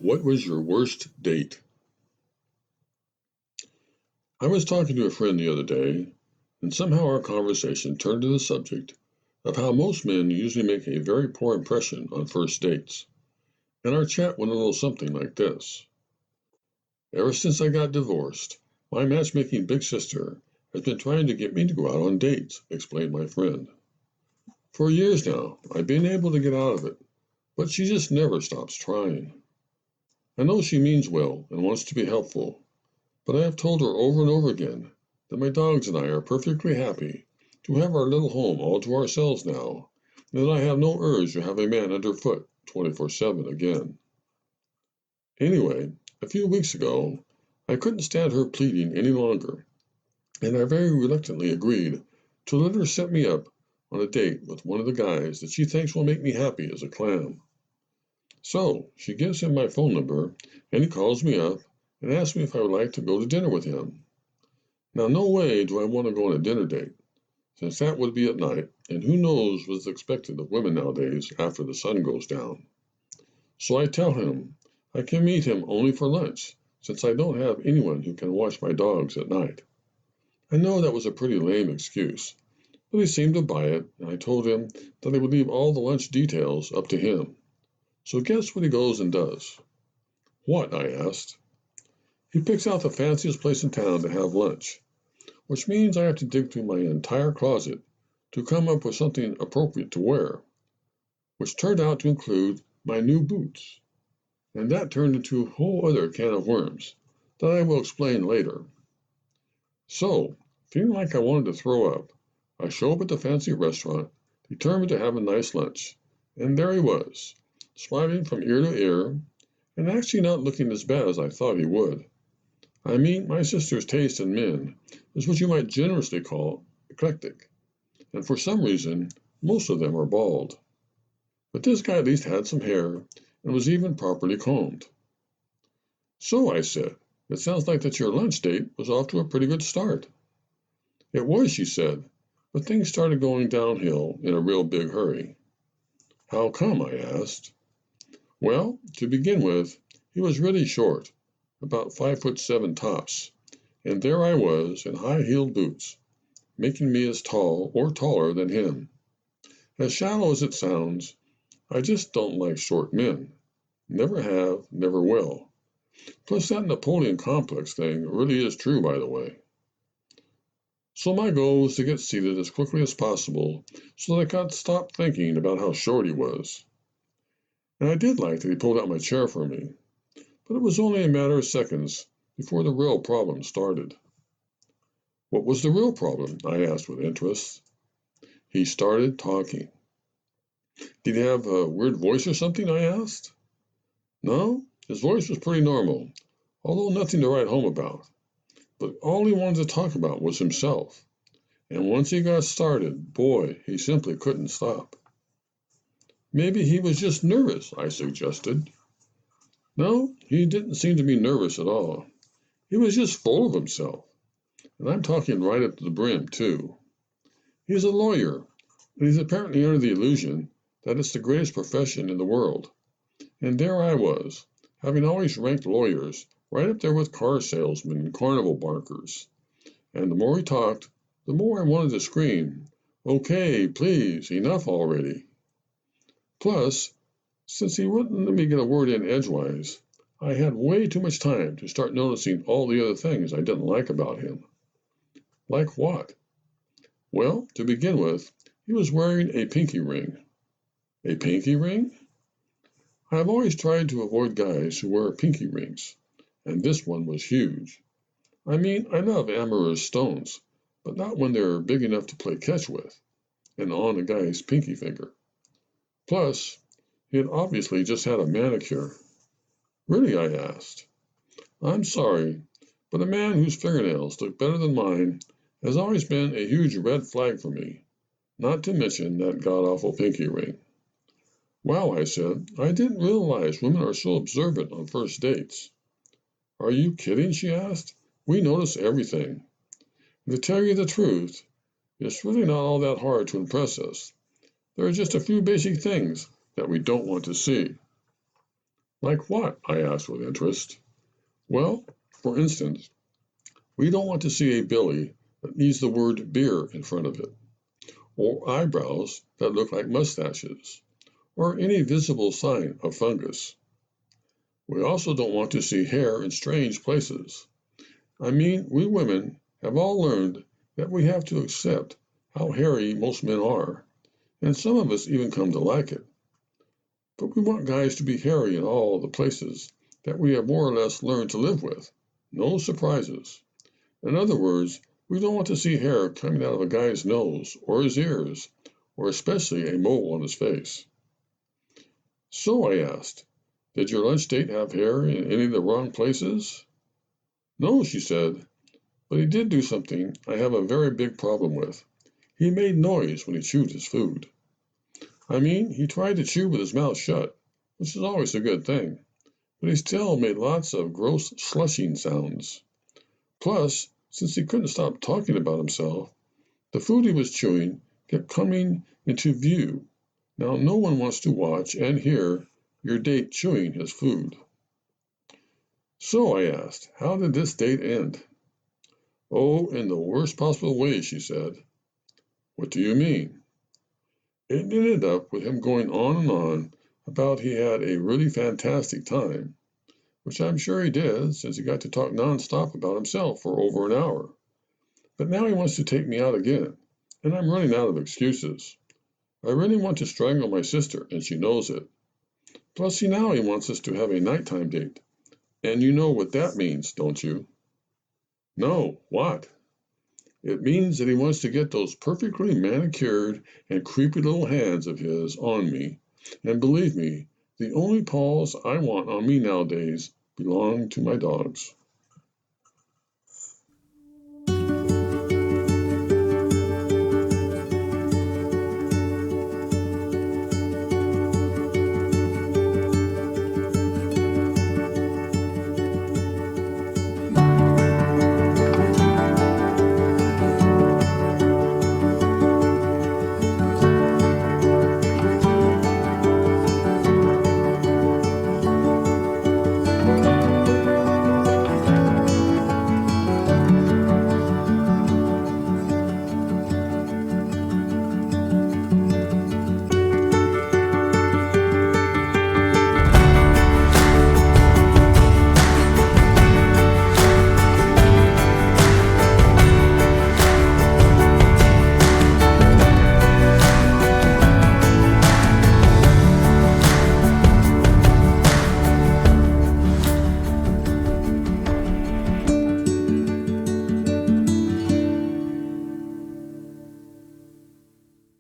What was your worst date? I was talking to a friend the other day, and somehow our conversation turned to the subject of how most men usually make a very poor impression on first dates. And our chat went a little something like this. Ever since I got divorced, my matchmaking big sister has been trying to get me to go out on dates, explained my friend. For years now, I've been able to get out of it, but she just never stops trying. I know she means well and wants to be helpful, but I have told her over and over again that my dogs and I are perfectly happy to have our little home all to ourselves now, and that I have no urge to have a man underfoot 24/7 again. Anyway, a few weeks ago, I couldn't stand her pleading any longer, and I very reluctantly agreed to let her set me up on a date with one of the guys that she thinks will make me happy as a clam. So she gives him my phone number, and he calls me up and asks me if I would like to go to dinner with him. Now, no way do I want to go on a dinner date, since that would be at night, and who knows what's expected of women nowadays after the sun goes down. So I tell him I can meet him only for lunch, since I don't have anyone who can watch my dogs at night. I know that was a pretty lame excuse, but he seemed to buy it, and I told him that I would leave all the lunch details up to him. So guess what he goes and does? What? I asked. He picks out the fanciest place in town to have lunch, which means I have to dig through my entire closet to come up with something appropriate to wear, which turned out to include my new boots. And that turned into a whole other can of worms that I will explain later. So, feeling like I wanted to throw up, I show up at the fancy restaurant, determined to have a nice lunch, and there he was, smiling from ear to ear, and actually not looking as bad as I thought he would. I mean, my sister's taste in men is what you might generously call eclectic, and for some reason, most of them are bald. But this guy at least had some hair and was even properly combed. So, I said, it sounds like that your lunch date was off to a pretty good start. It was, she said, but things started going downhill in a real big hurry. How come? I asked. Well, to begin with, he was really short, about 5'7" tops, and there I was in high-heeled boots, making me as tall or taller than him. As shallow as it sounds, I just don't like short men. Never have, never will. Plus that Napoleon complex thing really is true, by the way. So my goal was to get seated as quickly as possible so that I could stop thinking about how short he was. And I did like that he pulled out my chair for me, but it was only a matter of seconds before the real problem started. What was the real problem? I asked with interest. He started talking. Did he have a weird voice or something? I asked. No, his voice was pretty normal, although nothing to write home about. But all he wanted to talk about was himself. And once he got started, boy, he simply couldn't stop. Maybe he was just nervous, I suggested. No, he didn't seem to be nervous at all. He was just full of himself. And I'm talking right up to the brim, too. He's a lawyer, and he's apparently under the illusion that it's the greatest profession in the world. And there I was, having always ranked lawyers right up there with car salesmen and carnival barkers. And the more he talked, the more I wanted to scream, "Okay, please, enough already." Plus, since he wouldn't let me get a word in edgewise, I had way too much time to start noticing all the other things I didn't like about him. Like what? Well, to begin with, he was wearing a pinky ring. A pinky ring? I've always tried to avoid guys who wear pinky rings, and this one was huge. I mean, I love amorous stones, but not when they're big enough to play catch with, and on a guy's pinky finger. Plus, he had obviously just had a manicure. Really, I asked. I'm sorry, but a man whose fingernails look better than mine has always been a huge red flag for me, not to mention that god-awful pinky ring. Wow, I said, I didn't realize women are so observant on first dates. Are you kidding? She asked. We notice everything. And to tell you the truth, it's really not all that hard to impress us. There are just a few basic things that we don't want to see. Like what? I asked with interest. Well, for instance, we don't want to see a Billy that needs the word beer in front of it, or eyebrows that look like mustaches, or any visible sign of fungus. We also don't want to see hair in strange places. I mean, we women have all learned that we have to accept how hairy most men are, and some of us even come to like it. But we want guys to be hairy in all the places that we have more or less learned to live with. No surprises. In other words, we don't want to see hair coming out of a guy's nose or his ears, or especially a mole on his face. So I asked, did your lunch date have hair in any of the wrong places? No, she said, but he did do something I have a very big problem with. He made noise when he chewed his food. I mean, he tried to chew with his mouth shut, which is always a good thing, but he still made lots of gross slushing sounds. Plus, since he couldn't stop talking about himself, the food he was chewing kept coming into view. Now, no one wants to watch and hear your date chewing his food. So I asked, how did this date end? Oh, in the worst possible way, she said. What do you mean? It ended up with him going on and on about he had a really fantastic time, which I'm sure he did since he got to talk nonstop about himself for over an hour. But now he wants to take me out again, and I'm running out of excuses. I really want to strangle my sister, and she knows it. Plus, now he wants us to have a nighttime date. And you know what that means, don't you? No, what? It means that he wants to get those perfectly manicured and creepy little hands of his on me. And believe me, the only paws I want on me nowadays belong to my dogs.